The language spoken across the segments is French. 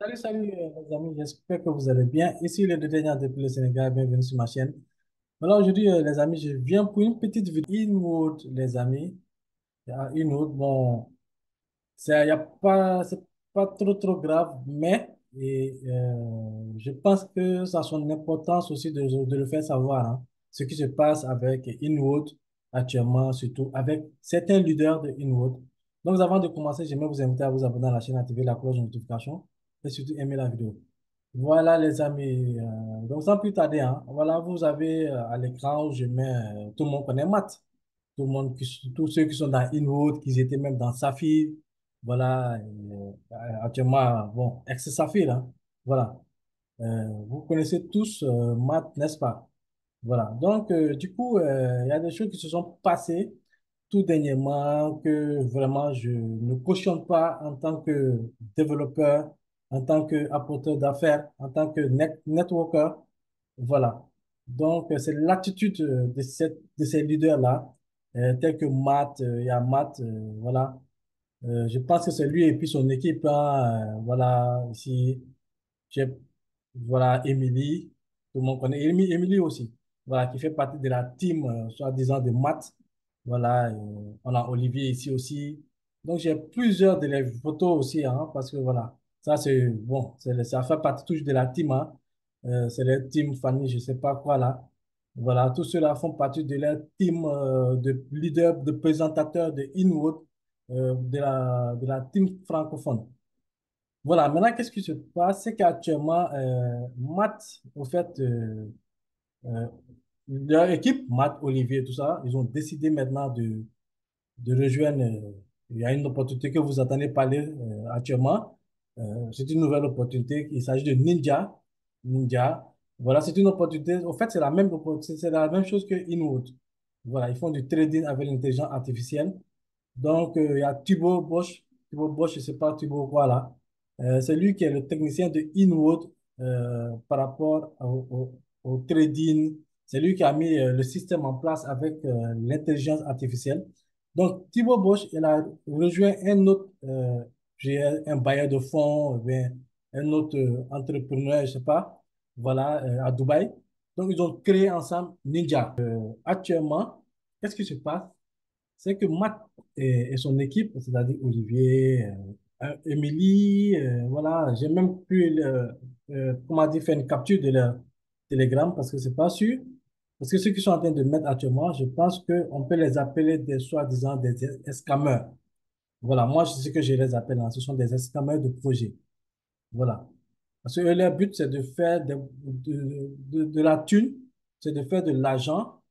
Salut, salut les amis, j'espère que vous allez bien. Ici le détaillant depuis le Sénégal, bienvenue sur ma chaîne. Alors aujourd'hui les amis, je viens pour une petite vidéo Inwood les amis. Il y a Inwood, bon, y a pas, c'est pas trop grave, mais je pense que ça a son importance aussi de le faire savoir, hein, ce qui se passe avec Inwood actuellement, surtout avec certains leaders de Inwood. Donc avant de commencer, j'aimerais vous inviter à vous abonner à la chaîne, activer la cloche de notification et surtout aimer la vidéo. Voilà les amis, donc sans plus tarder, hein, voilà, vous avez à l'écran où je mets, tout le monde connaît Matt. Tout le monde, tous ceux qui sont dans Inwood, qui étaient même dans Saphir, voilà, actuellement, bon, ex-Saphir, hein, voilà. Vous connaissez tous Matt, n'est-ce pas? Voilà, donc du coup, il y a des choses qui se sont passées tout dernièrement que vraiment je ne cautionne pas en tant que développeur, en tant qu'apporteur d'affaires, en tant que networker. Voilà. Donc, c'est l'attitude de ces leaders-là, tels que Matt, il y a Matt, voilà. Je pense que c'est lui et puis son équipe, hein, voilà, ici, j'ai, voilà, Emily, tout le monde connaît Emily aussi, voilà, qui fait partie de la team, soi-disant de Matt. Voilà, on a Olivier ici aussi. Donc, j'ai plusieurs de les photos aussi, hein, parce que voilà, ça c'est, bon, ça fait partie toujours de la team, hein. C'est la team Fanny, je sais pas quoi là. Voilà, tous ceux-là font partie de la team de leaders, de présentateurs de Inwood, de la team francophone. Voilà, maintenant, qu'est-ce qui se passe? C'est qu'actuellement, Matt, au fait, euh, leur équipe, Matt, Olivier, tout ça, ils ont décidé maintenant de rejoindre. Il y a une opportunité que vous entendez parler actuellement. C'est une nouvelle opportunité. Il s'agit de Ninja. Ninja. Voilà, c'est une opportunité. Au fait, c'est la même opportunité, c'est la même chose que Inwood. Voilà, ils font du trading avec l'intelligence artificielle. Donc, il y a Thibaut Bosch. Thibaut Bosch, je ne sais pas Thibaut quoi là. C'est lui qui est le technicien de Inwood par rapport au trading. C'est lui qui a mis le système en place avec l'intelligence artificielle. Donc, Thibaut Bosch, il a rejoint un autre, un bailleur de fonds, ou bien un autre entrepreneur, je ne sais pas, voilà, à Dubaï. Donc, ils ont créé ensemble Ninja. Actuellement, qu'est-ce qui se passe? C'est que Matt et son équipe, c'est-à-dire Olivier, Émilie, voilà, j'ai même pu, comment dire, faire une capture de leur télégramme parce que c'est pas sûr. Parce que ceux qui sont en train de mettre actuellement, je pense qu'on peut les appeler des soi-disant des escameurs. Voilà, moi, c'est ce que je les appelle, hein, ce sont des escameurs de projet. Voilà. Parce que leur but, c'est de faire de la thune, c'est de faire de l'argent.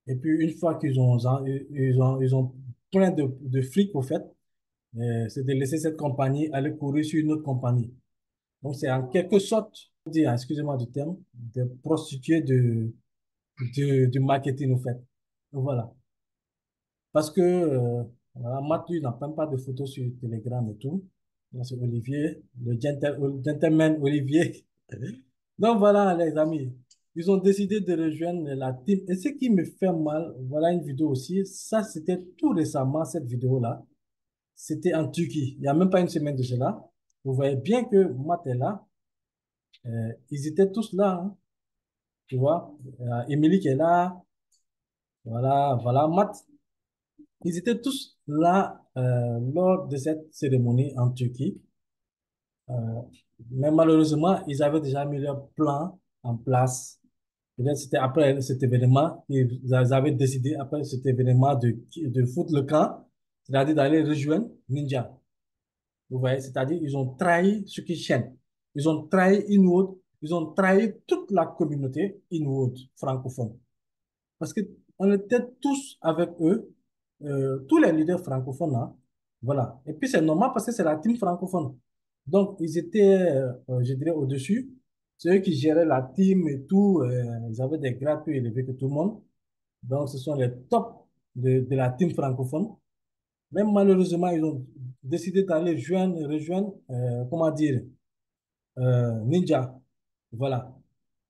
Et puis, une fois ils ont plein de fric, au fait, c'est de laisser cette compagnie aller courir sur une autre compagnie. Donc, c'est en quelque sorte, dire, excusez-moi du terme, de prostituer du marketing, au fait. Donc, voilà. Parce que voilà, Matt, lui, n'a même pas de photos sur Telegram et tout. Là, c'est Olivier, le gentleman Olivier. Donc voilà, les amis. Ils ont décidé de rejoindre la team. Et ce qui me fait mal, voilà une vidéo aussi. Ça, c'était tout récemment, cette vidéo-là. C'était en Turquie. Il n'y a même pas une semaine de cela. Vous voyez bien que Matt est là. Ils étaient tous là, hein, tu vois. Émilie qui est là. Voilà, voilà, Matt. Ils étaient tous là lors de cette cérémonie en Turquie. Euh, mais malheureusement, ils avaient déjà mis leur plan en place. Peut-être c'était après cet événement, ils avaient décidé, après cet événement, de foutre le camp, c'est-à-dire d'aller rejoindre Ninja. Vous voyez, c'est-à-dire ils ont trahi ce qui chaîne. Ils ont trahi Inwood, ils ont trahi toute la communauté Inwood francophone. Parce que on était tous avec eux, tous les leaders francophones, hein. Voilà. Et puis c'est normal parce que c'est la team francophone. Donc ils étaient, je dirais, au-dessus. C'est eux qui géraient la team et tout. Ils avaient des grades plus élevés que tout le monde. Donc ce sont les tops de la team francophone. Même malheureusement, ils ont décidé d'aller rejoindre, comment dire, Ninja. Voilà.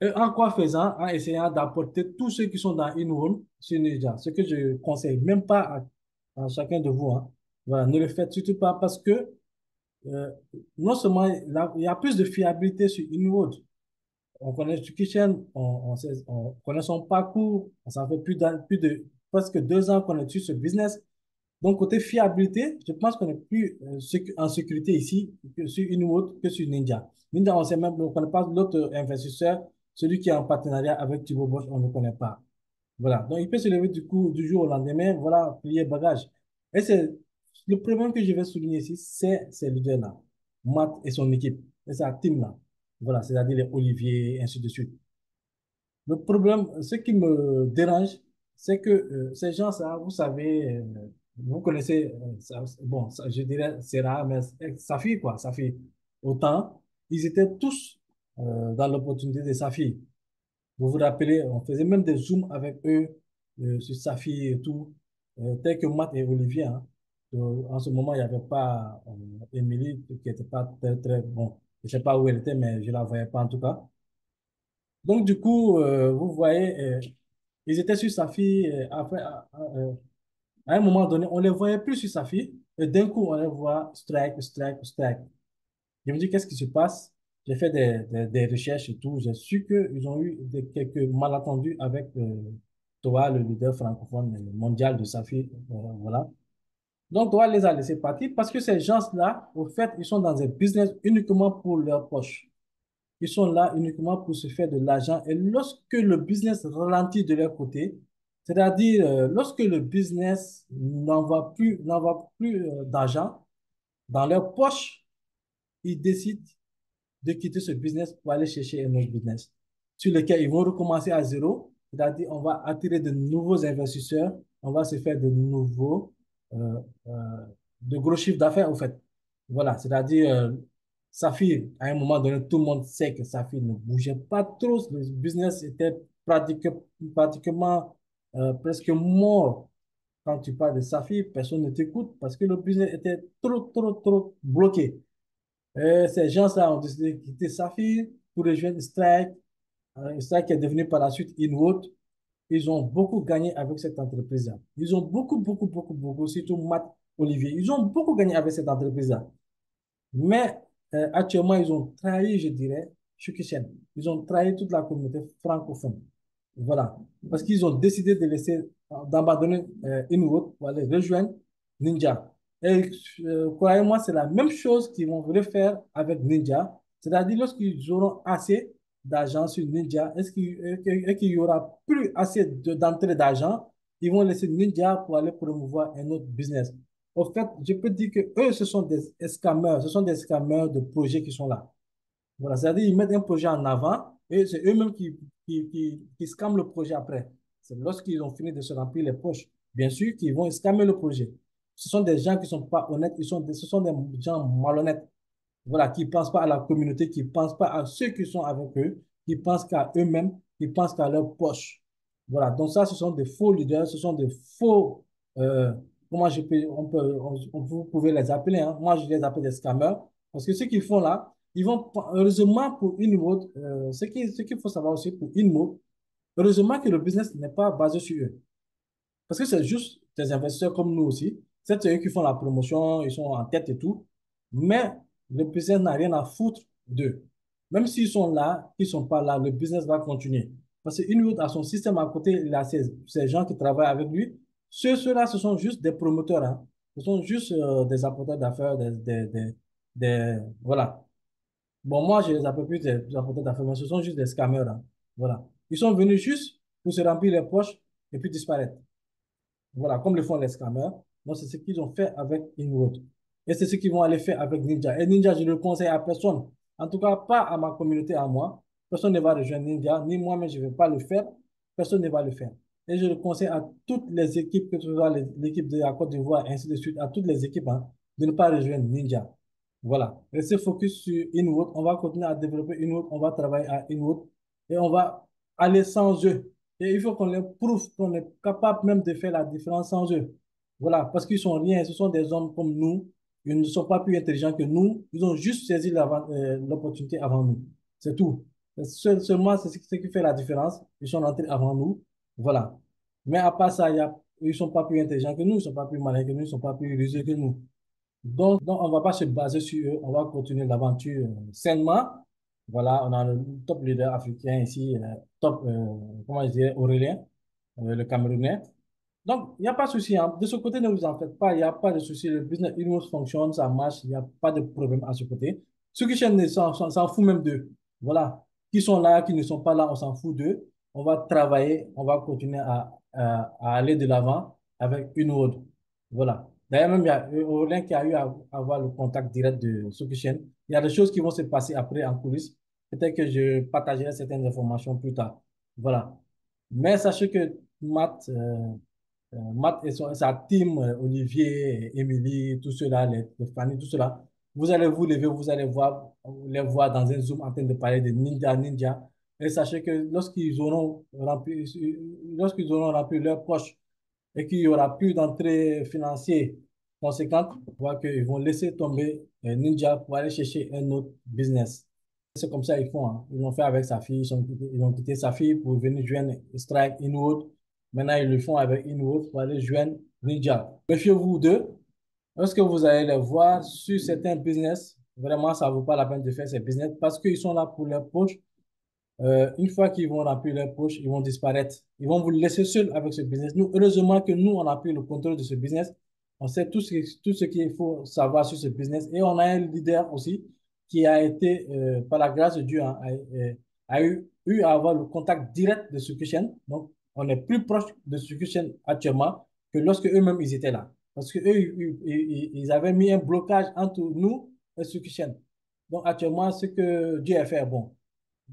Et en quoi faisant? En essayant d'apporter tous ceux qui sont dans InOne sur Ninja. Ce que je conseille même pas à chacun de vous, hein. Voilà, ne le faites surtout pas parce que euh, non seulement il y a plus de fiabilité sur Inwood. On connaît Kitchen, on connaît son parcours, ça fait plus de presque 2 ans qu'on est sur ce business. Donc, côté fiabilité, je pense qu'on est plus en sécurité ici que sur Inwood que sur Ninja. Ninja, on sait même, on ne connaît pas l'autre investisseur, celui qui est en partenariat avec Thibaut Bosch, on ne connaît pas. Voilà. Donc, il peut se lever du coup du jour au lendemain, voilà, plier bagage. Et c'est le problème que je vais souligner ici, c'est ces leaders-là, Matt et son équipe, et sa team-là. Voilà, c'est-à-dire les Olivier, ainsi de suite. Le problème, ce qui me dérange, c'est que ces gens-là, vous savez, vous connaissez, bon, je dirais, c'est rare, mais sa fille, quoi, sa fille. Autant, ils étaient tous dans l'opportunité de sa fille. Vous vous rappelez, on faisait même des zooms avec eux sur sa fille et tout, tel que Matt et Olivier. Hein. En ce moment, il n'y avait pas Émilie, qui n'était pas très, très bon. Je ne sais pas où elle était, mais je ne la voyais pas en tout cas. Donc, du coup, vous voyez, ils étaient sur sa fille. Après, à un moment donné, on ne les voyait plus sur sa fille. Et d'un coup, on les voit strike, strike, strike. Je me dis, qu'est-ce qui se passe? J'ai fait des recherches et tout. J'ai su qu'ils ont eu quelques malentendus avec Toa, le leader francophone mondial de sa fille. Voilà. Donc, Toa les a laissés partir parce que ces gens-là, au fait, ils sont dans un business uniquement pour leur poche. Ils sont là uniquement pour se faire de l'argent. Et lorsque le business ralentit de leur côté, c'est-à-dire lorsque le business n'envoie plus d'argent dans leur poche, ils décident de quitter ce business pour aller chercher un autre business sur lequel ils vont recommencer à zéro. C'est-à-dire, on va attirer de nouveaux investisseurs, on va se faire euh, euh, de gros chiffres d'affaires, en fait. Voilà, c'est-à-dire, sa fille, à un moment donné, tout le monde sait que sa fille ne bougeait pas trop. Le business était pratiquement presque mort. Quand tu parles de sa fille, personne ne t'écoute parce que le business était trop, trop, trop bloqué. Ces gens-là ont décidé de quitter sa fille pour rejoindre Strike. Strike est devenu par la suite Inwood. Ils ont beaucoup gagné avec cette entreprise-là. Ils ont beaucoup, beaucoup, beaucoup, beaucoup, surtout Matt Olivier. Ils ont beaucoup gagné avec cette entreprise-là. Mais actuellement, ils ont trahi, je dirais, Shukishen. Ils ont trahi toute la communauté francophone. Voilà. Parce qu'ils ont décidé de laisser, d'abandonner Inwood pour aller rejoindre Ninja. Et croyez-moi, c'est la même chose qu'ils vont refaire avec Ninja. C'est-à-dire, lorsqu'ils auront assez d'argent sur Ninja, est-ce qu'il y aura plus assez d'entrée d'argent, ils vont laisser Ninja pour aller promouvoir un autre business. Au fait, je peux dire que eux, ce sont des scammers, ce sont des scammers de projets qui sont là. Voilà, c'est-à-dire ils mettent un projet en avant et c'est eux-mêmes qui scamment le projet après. C'est lorsqu'ils ont fini de se remplir les poches, bien sûr, qu'ils vont scammer le projet. Ce sont des gens qui ne sont pas honnêtes, ce sont des gens malhonnêtes. Voilà, qui ne pensent pas à la communauté, qui ne pensent pas à ceux qui sont avec eux, qui pensent qu'à eux-mêmes, qui pensent qu'à leur poche. Voilà, donc ça, ce sont des faux leaders, ce sont des faux, euh, comment je peux, vous pouvez les appeler, hein. Moi, je les appelle des scammers, parce que ce qu'ils font là, ils vont, heureusement pour InMode, ce qu'il faut savoir aussi pour InMode, heureusement que le business n'est pas basé sur eux. Parce que c'est juste des investisseurs comme nous aussi. C'est eux qui font la promotion, ils sont en tête et tout. Mais le business n'a rien à foutre d'eux. Même s'ils sont là, ils ne sont pas là, le business va continuer. Parce qu'Inwood a son système à côté, il a ces gens qui travaillent avec lui. Ceux-là, ce sont juste des promoteurs. Hein. Ce sont juste des apporteurs d'affaires, voilà. Bon, moi, je les appelle plus des apporteurs d'affaires, mais ce sont juste des scammers. Hein. Voilà. Ils sont venus juste pour se remplir les poches et puis disparaître. Voilà, comme le font les scammers. Donc, c'est ce qu'ils ont fait avec Inroad. Et c'est ce qu'ils vont aller faire avec Ninja. Et Ninja, je ne le conseille à personne. En tout cas, pas à ma communauté, à moi. Personne ne va rejoindre Ninja, ni moi, mais je ne vais pas le faire. Personne ne va le faire. Et je le conseille à toutes les équipes, que ce soit l'équipe de la Côte d'Ivoire, ainsi de suite, à toutes les équipes, hein, de ne pas rejoindre Ninja. Voilà. Restez focus sur Inwood. On va continuer à développer Inwood. On va travailler à Inwood. Et on va aller sans eux. Et il faut qu'on les prouve qu'on est capable même de faire la différence sans eux. Voilà. Parce qu'ils sont rien. Ce sont des hommes comme nous. Ils ne sont pas plus intelligents que nous. Ils ont juste saisi l'opportunité avant nous. C'est tout. Seulement, c'est ce qui fait la différence. Ils sont entrés avant nous. Voilà. Mais à part ça, ils ne sont pas plus intelligents que nous. Ils ne sont pas plus malins que nous. Ils ne sont pas plus rusés que nous. Donc, on ne va pas se baser sur eux, on va continuer l'aventure sainement. Voilà, on a le top leader africain ici, top, comment je dirais, Aurélien, le Camerounais. Donc, il n'y a pas de souci, hein. De ce côté, ne vous en faites pas, il n'y a pas de souci. Le business, il fonctionne, ça marche, il n'y a pas de problème à ce côté. Ceux qui chaînent, s'en fout même d'eux. Voilà. Qui sont là, qui ne sont pas là, on s'en fout d'eux. On va travailler, on va continuer à aller de l'avant avec une autre. Voilà. D'ailleurs, même, il y a Aurélien qui a eu à avoir le contact direct de Suki Chen. Il y a des choses qui vont se passer après en coulisses. Peut-être que je partagerai certaines informations plus tard. Voilà. Mais sachez que Matt et sa team, Olivier, Émilie, tout cela, les familles, tout cela, vous allez vous lever, vous allez voir, les voir dans un Zoom en train de parler de ninja. Et sachez que lorsqu'ils auront rempli leur poche et qu'il n'y aura plus d'entrée financière conséquente, on voit qu'ils vont laisser tomber Ninja pour aller chercher un autre business. C'est comme ça qu'ils font, hein. Ils l'ont fait avec sa fille, ils ont quitté sa fille pour venir joindre Strike Inwood. Maintenant, ils le font avec Inwood pour aller joindre Ninja. Méfiez-vous d'eux. Lorsque vous allez les voir sur certains business, vraiment, ça ne vaut pas la peine de faire ces business parce qu'ils sont là pour leur poche. Une fois qu'ils vont remplir leur poche, ils vont disparaître. Ils vont vous laisser seul avec ce business. Nous, heureusement que nous, on a pris le contrôle de ce business. On sait tout ce qu'il faut savoir sur ce business. Et on a un leader aussi qui a été, par la grâce de Dieu, hein, a eu à avoir le contact direct de Sukushen. Donc, on est plus proche de Sukushen actuellement que lorsque eux-mêmes, ils étaient là. Parce que eux, ils avaient mis un blocage entre nous et Sukushen. Donc, actuellement, ce que Dieu a fait est bon.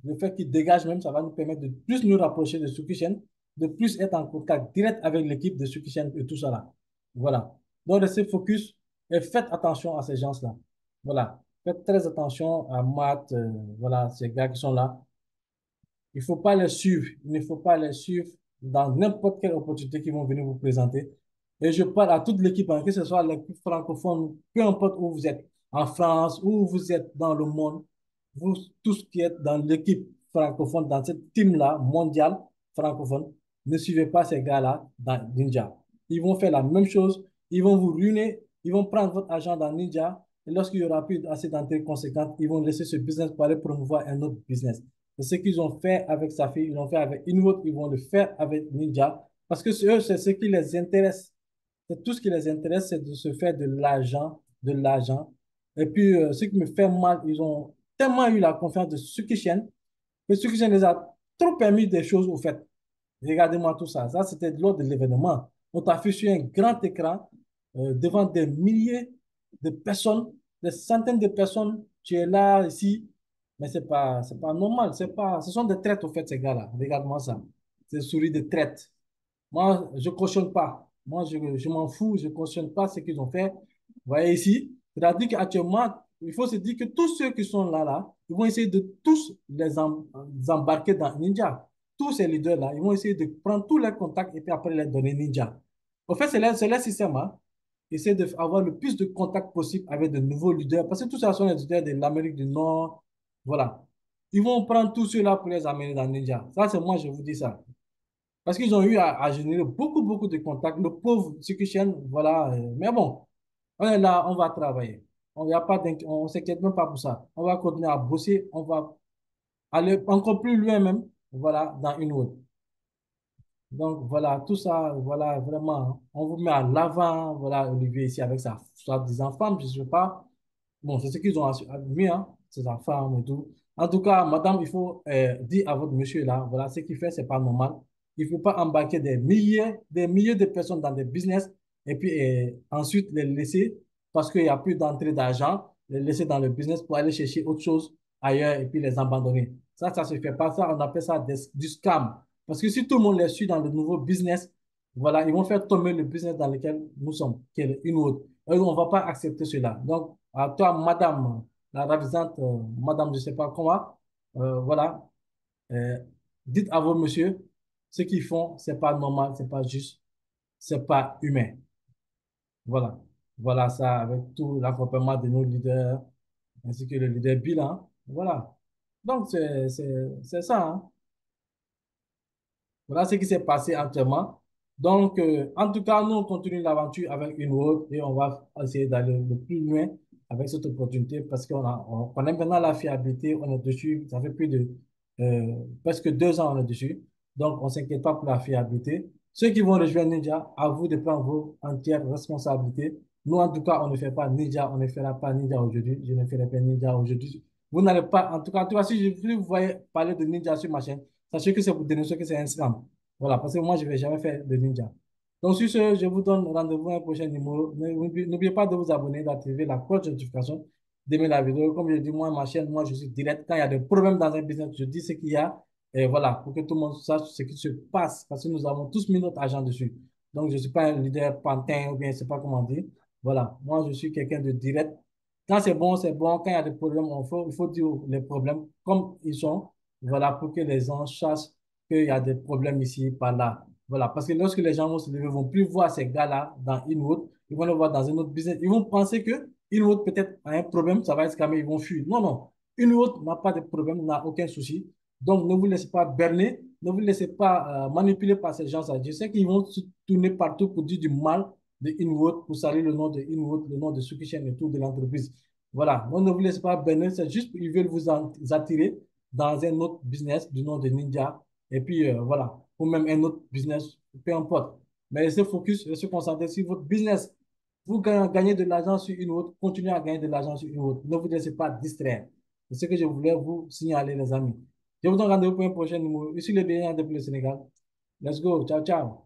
Le fait qu'il dégage même, ça va nous permettre de plus nous rapprocher de Sukishen, de plus être en contact direct avec l'équipe de Sukishen et tout ça là. Voilà. Donc, restez focus et faites attention à ces gens-là. Voilà. Faites très attention à Matt, voilà, ces gars qui sont là. Il ne faut pas les suivre. Il ne faut pas les suivre dans n'importe quelle opportunité qu'ils vont venir vous présenter. Et je parle à toute l'équipe, hein, que ce soit l'équipe francophone, peu importe où vous êtes, en France, où vous êtes dans le monde, vous tous qui êtes dans l'équipe francophone, dans cette team-là, mondiale francophone, ne suivez pas ces gars-là dans Ninja. Ils vont faire la même chose, ils vont vous ruiner, ils vont prendre votre argent dans Ninja, et lorsqu'il y aura plus assez d'entrées conséquentes, ils vont laisser ce business pour aller promouvoir un autre business. C'est ce qu'ils ont fait avec sa fille, ils l'ont fait avec une autre, ils vont le faire avec Ninja, parce que eux, c'est ce qui les intéresse. C'est tout ce qui les intéresse, c'est de se faire de l'argent, de l'argent. Et puis, ce qui me fait mal, ils ont tellement eu la confiance de Sukishen que Sukishen les a trop permis des choses au fait. Regardez-moi tout ça. Ça, c'était lors de l'événement. On t'a fait sur un grand écran devant des milliers de personnes, des centaines de personnes. Tu es là, ici. Mais c'est pas normal. Ce sont des traites, au fait, ces gars-là. Regarde-moi ça. C'est souris de traite. Moi, je ne cautionne pas. Moi, je m'en fous. Je ne cautionne pas ce qu'ils ont fait. Vous voyez ici, c'est-à-dire qu'actuellement, il faut se dire que tous ceux qui sont là, ils vont essayer de tous les embarquer dans Ninja. Tous ces leaders-là, ils vont essayer de prendre tous les contacts et puis après les donner Ninja. En fait, c'est leur système, hein. Essayer d'avoir le plus de contacts possible avec de nouveaux leaders, parce que tous ça sont les leaders de l'Amérique du Nord. Voilà. Ils vont prendre tous ceux-là pour les amener dans Ninja. Ça, c'est moi, je vous dis ça. Parce qu'ils ont eu à générer beaucoup, beaucoup de contacts. Le pauvre Tsukushen, voilà. Mais bon, on est là, on va travailler. On ne s'inquiète même pas pour ça. On va continuer à bosser, on va aller encore plus loin même, voilà, dans une autre. Donc voilà, tout ça, voilà, vraiment, on vous met à l'avant, voilà, Olivier ici avec sa des enfants, je ne sais pas. Bon, c'est ce qu'ils ont admis, hein, ces enfants et tout. En tout cas, madame, il faut dire à votre monsieur là, voilà, ce qu'il fait, c'est pas normal. Il ne faut pas embarquer des milliers de personnes dans des business et puis ensuite les laisser parce qu'il n'y a plus d'entrée d'argent, les laisser dans le business pour aller chercher autre chose ailleurs et puis les abandonner. Ça se fait pas. Ça, on appelle ça du scam. Parce que si tout le monde les suit dans le nouveau business, voilà, ils vont faire tomber le business dans lequel nous sommes, qui est une autre. Et on ne va pas accepter cela. Donc, à toi, madame, la ravisante, madame, je ne sais pas comment, voilà, euh, dites à vos messieurs, ce qu'ils font, c'est pas normal, c'est pas juste, c'est pas humain. Voilà. Voilà ça avec tout l'accompagnement de nos leaders, ainsi que le leader bilan. Voilà. Donc, c'est ça, hein. Voilà ce qui s'est passé actuellement. Donc, en tout cas, nous, on continue l'aventure avec une autre et on va essayer d'aller le plus loin avec cette opportunité parce on connaît maintenant la fiabilité, on est dessus, ça fait plus de presque 2 ans on est dessus. Donc, on ne s'inquiète pas pour la fiabilité. Ceux qui vont rejoindre Ninja, à vous de prendre vos entières responsabilités. Nous, en tout cas, on ne fait pas Ninja, on ne fera pas Ninja aujourd'hui. Je ne ferai pas Ninja aujourd'hui. Vous n'allez pas, en tout cas, si vous voyez parler de Ninja sur ma chaîne, sachez que c'est pour dénoncer que c'est un scam. Voilà, parce que moi, je ne vais jamais faire de Ninja. Donc, sur ce, je vous donne rendez-vous à un prochain numéro. N'oubliez pas de vous abonner, d'activer la cloche de notification, d'aimer la vidéo. Comme je dis, moi, ma chaîne, moi, je suis direct. Quand il y a des problèmes dans un business, je dis ce qu'il y a. Et voilà, pour que tout le monde sache ce qui se passe. Parce que nous avons tous mis notre argent dessus. Donc, je ne suis pas un leader pantin ou bien je ne sais pas comment dire. Voilà, moi, je suis quelqu'un de direct. Quand c'est bon, c'est bon. Quand il y a des problèmes, il faut dire les problèmes comme ils sont. Voilà, pour que les gens sachent qu'il y a des problèmes ici, par là. Voilà, parce que lorsque les gens vont se lever, ils vont plus voir ces gars-là dans une autre, ils vont le voir dans un autre business. Ils vont penser que une autre peut-être a un problème, ça va être scammer, ils vont fuir. Non, non. Une autre n'a pas de problème, n'a aucun souci. Donc, ne vous laissez pas berner, ne vous laissez pas manipuler par ces gens-là. Je sais qu'ils vont se tourner partout pour dire du mal de Inwood, pour saluer le nom de Inwood, le nom de Sukishen et tout de l'entreprise. Voilà. Donc, ne vous laissez pas berner, c'est juste qu'ils veulent vous attirer dans un autre business du nom de Ninja. Et puis, voilà. Ou même un autre business, peu importe. Mais restez focus, restez concentré sur votre business. Vous gagnez de l'argent sur une autre, continuez à gagner de l'argent sur une autre. Ne vous laissez pas distraire. C'est ce que je voulais vous signaler, les amis. Je vous donne rendez-vous pour un prochain numéro. Ici le dernier de le Sénégal. Let's go. Ciao, ciao.